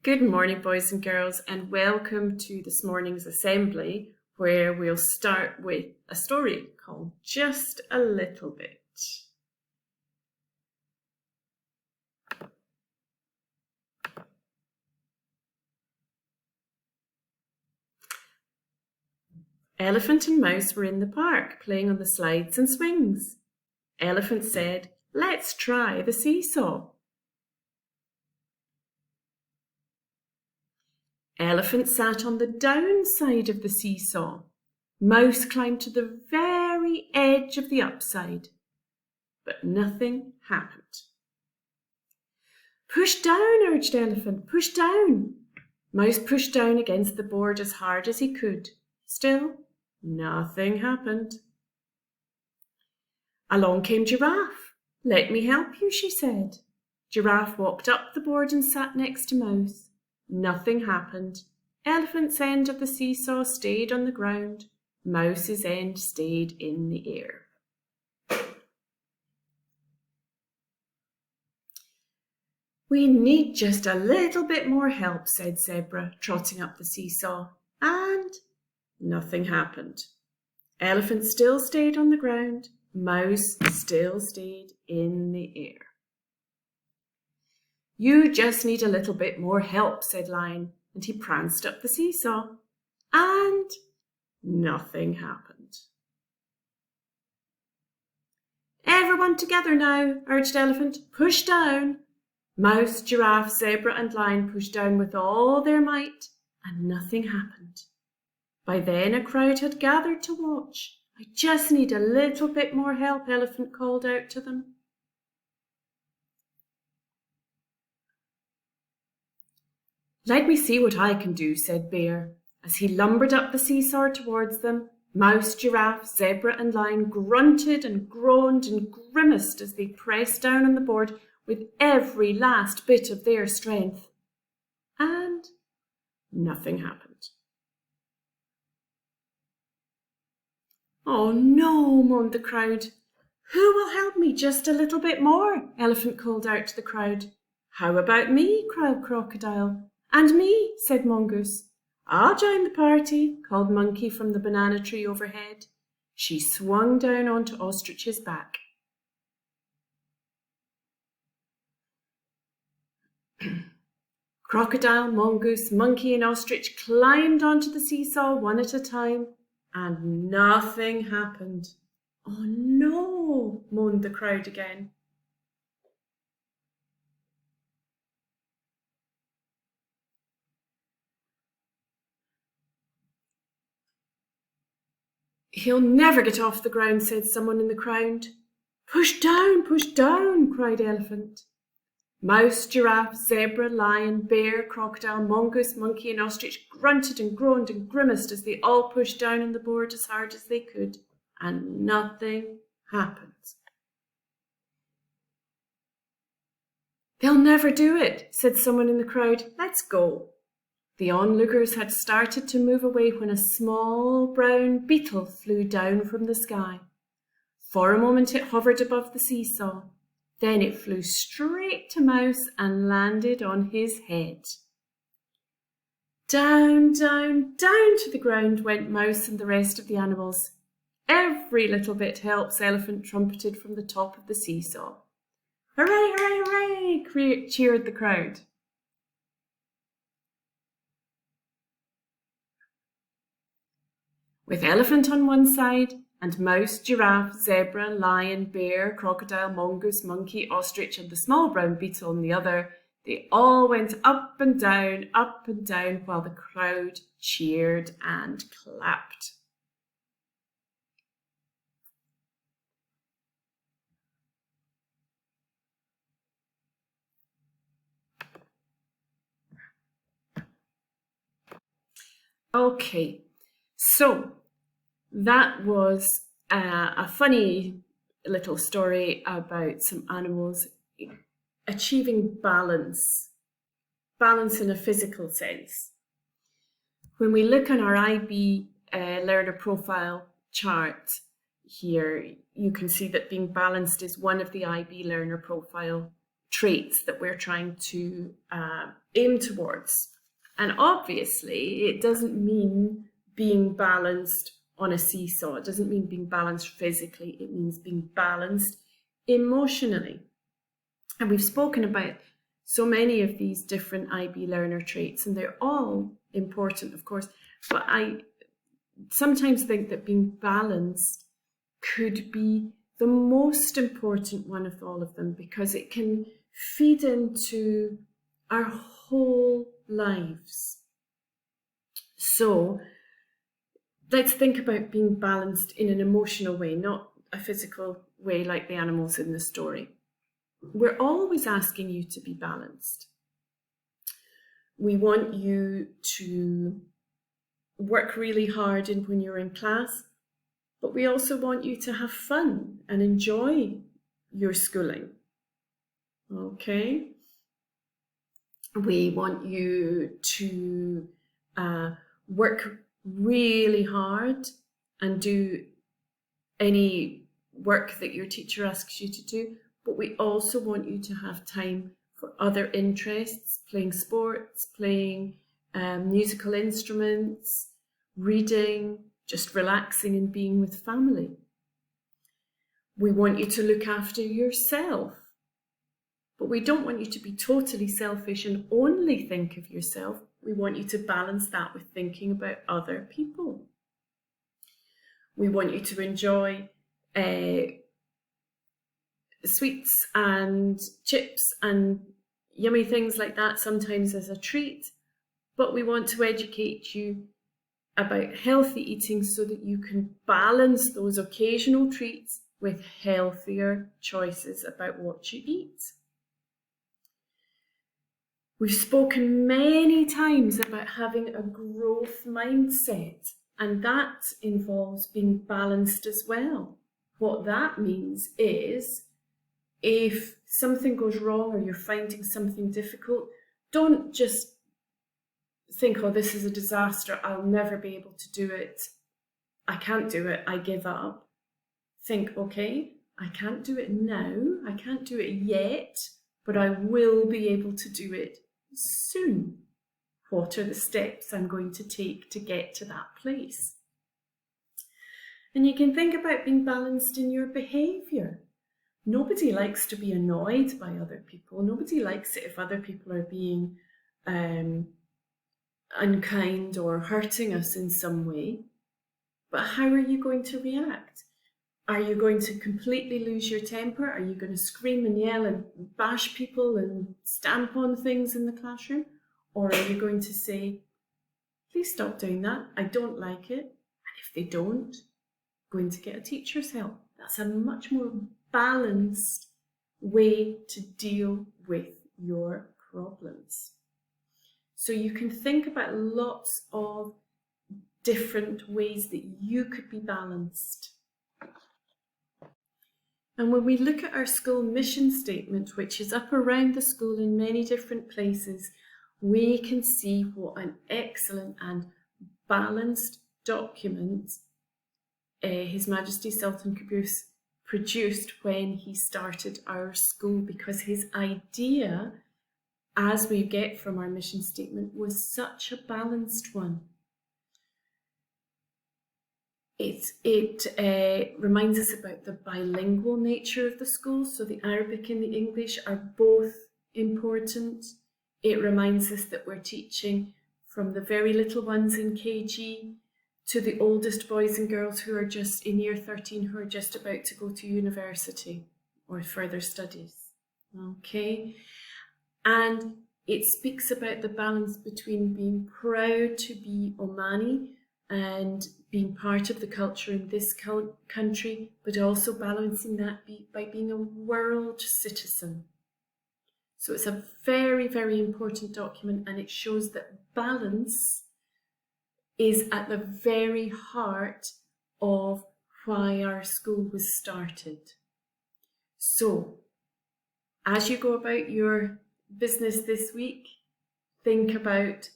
Good morning, boys and girls, and welcome to this morning's assembly, where we'll start with a story called Just a Little Bit. Elephant and Mouse were in the park playing on the slides and swings. Elephant said, "Let's try the seesaw." Elephant sat on the downside of the seesaw. Mouse climbed to the very edge of the upside, but nothing happened. "Push down," urged Elephant, "push down." Mouse pushed down against the board as hard as he could. Still, nothing happened. Along came Giraffe. "Let me help you," she said. Giraffe walked up the board and sat next to Mouse. Nothing happened. Elephant's end of the seesaw stayed on the ground. Mouse's end stayed in the air. "We need just a little bit more help," said Zebra, trotting up the seesaw. And nothing happened. Elephant still stayed on the ground. Mouse still stayed in the air. "You just need a little bit more help," said Lion, and he pranced up the seesaw. And nothing happened. "Everyone together now," urged Elephant. "Push down." Mouse, Giraffe, Zebra, and Lion pushed down with all their might, and nothing happened. By then a crowd had gathered to watch. "I just need a little bit more help," Elephant called out to them. "Let me see what I can do," said Bear. As he lumbered up the seesaw towards them, Mouse, Giraffe, Zebra, and Lion grunted and groaned and grimaced as they pressed down on the board with every last bit of their strength. And nothing happened. "Oh no," moaned the crowd. "Who will help me just a little bit more?" Elephant called out to the crowd. "How about me?" cried Crocodile. "And me," said Mongoose. "I'll join the party," called Monkey from the banana tree overhead. She swung down onto Ostrich's back. Crocodile, Mongoose, Monkey, and Ostrich climbed onto the seesaw one at a time, and nothing happened. "Oh no," moaned the crowd again. "He'll never get off the ground," said someone in the crowd. Push down," cried Elephant. Mouse, Giraffe, Zebra, Lion, Bear, Crocodile, Mongoose, Monkey, and Ostrich grunted and groaned and grimaced as they all pushed down on the board as hard as they could, and nothing happened. "They'll never do it," said someone in the crowd. "Let's go." The onlookers had started to move away when a small brown beetle flew down from the sky. For a moment it hovered above the seesaw. Then it flew straight to Mouse and landed on his head. Down, down, down to the ground went Mouse and the rest of the animals. "Every little bit helps," Elephant trumpeted from the top of the seesaw. "Hooray, hooray, hooray!" cheered the crowd. With Elephant on one side and Mouse, Giraffe, Zebra, Lion, Bear, Crocodile, Mongoose, Monkey, Ostrich, and the small brown beetle on the other, they all went up and down while the crowd cheered and clapped. Okay, so that was a funny little story about some animals achieving balance in a physical sense. When we look on our IB learner profile chart here, you can see that being balanced is one of the IB learner profile traits that we're trying to aim towards. And obviously, it doesn't mean being balanced on a seesaw. It doesn't mean being balanced physically. It means being balanced emotionally. And we've spoken about so many of these different IB learner traits, and they're all important, of course. But I sometimes think that being balanced could be the most important one of all of them, because it can feed into our whole lives. So let's think about being balanced in an emotional way, not a physical way like the animals in the story. We're always asking you to be balanced. We want you to work really hard when you're in class, but we also want you to have fun and enjoy your schooling. Okay? We want you to work really hard and do any work that your teacher asks you to do, but we also want you to have time for other interests, playing sports, playing musical instruments, reading, just relaxing and being with family. We want you to look after yourself, but we don't want you to be totally selfish and only think of yourself. We want you to balance that with thinking about other people. We want you to enjoy sweets and chips and yummy things like that, sometimes as a treat, but we want to educate you about healthy eating so that you can balance those occasional treats with healthier choices about what you eat. We've spoken many times about having a growth mindset, and that involves being balanced as well. What that means is, if something goes wrong or you're finding something difficult, don't just think, oh, this is a disaster, I'll never be able to do it, I can't do it, I give up. Think, okay, I can't do it now, I can't do it yet, but I will be able to do it soon. What are the steps I'm going to take to get to that place? And you can think about being balanced in your behaviour. Nobody likes to be annoyed by other people. Nobody likes it if other people are being unkind or hurting us in some way. But how are you going to react? Are you going to completely lose your temper? Are you going to scream and yell and bash people and stamp on things in the classroom? Or are you going to say, please stop doing that, I don't like it. And if they don't, going to get a teacher's help. That's a much more balanced way to deal with your problems. So you can think about lots of different ways that you could be balanced. And when we look at our school mission statement, which is up around the school in many different places, we can see what an excellent and balanced document His Majesty Sultan Qaboos produced when he started our school, because his idea, as we get from our mission statement, was such a balanced one. It reminds us about the bilingual nature of the school, so the Arabic and the English are both important. It reminds us that we're teaching from the very little ones in KG to the oldest boys and girls who are just in year 13, who are just about to go to university or further studies. Okay? And it speaks about the balance between being proud to be Omani and being part of the culture in this country, but also balancing that by being a world citizen. So it's a very, very important document, and it shows that balance is at the very heart of why our school was started. So, as you go about your business this week, think about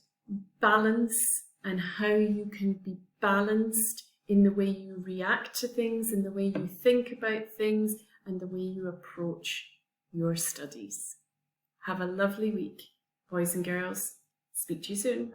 balance and how you can be balanced in the way you react to things, in the way you think about things, and the way you approach your studies. Have a lovely week, boys and girls. Speak to you soon.